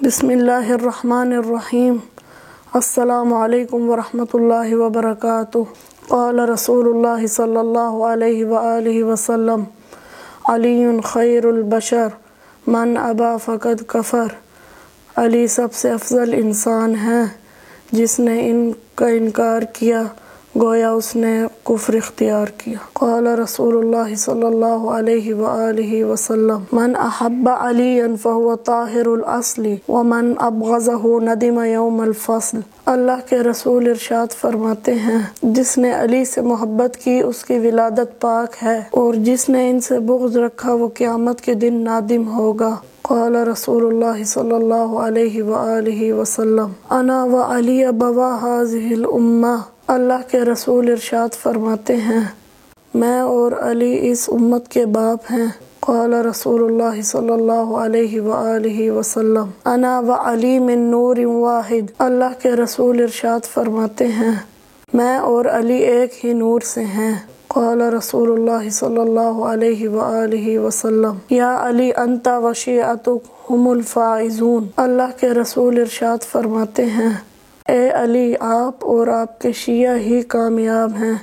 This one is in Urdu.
بسم اللہ الرحمن الرحیم۔ السلام علیکم ورحمۃ اللہ وبرکاتہ۔ قال رسول اللہ صلی اللہ علیہ وآلہ وسلم علی خیر البشر من ابا فقد کفر۔ علی سب سے افضل انسان ہے، جس نے ان کا انکار کیا گویا اس نے کفر اختیار کیا۔ قال رسول اللہ صلی اللہ علیہ وآلہ وسلم من احب علیٰ فہو طاہر الاصل ومن ابغضہ ندم یوم الفصل۔ اللہ کے رسول ارشاد فرماتے ہیں، جس نے علی سے محبت کی اس کی ولادت پاک ہے، اور جس نے ان سے بغض رکھا وہ قیامت کے دن نادم ہوگا۔ قال رسول اللہ صلی اللہ علیہ وآلہ وسلم انا وعلی ابوا ہذہ الامہ۔ اللہ کے رسول ارشاد فرماتے ہیں، میں اور علی اس امت کے باپ ہیں۔ قال رسول اللہ صلی اللہ علیہ وآلہ وسلم انا وعلی من نور واحد۔ اللہ کے رسول ارشاد فرماتے ہیں، میں اور علی ایک ہی نور سے ہیں۔ قال رسول اللہ صلی اللہ علیہ وآلہ وسلم یا علی انت وشیعتک هم الفائزون۔ اللہ کے رسول ارشاد فرماتے ہیں، اے علی، آپ اور آپ کے شیعہ ہی کامیاب ہیں۔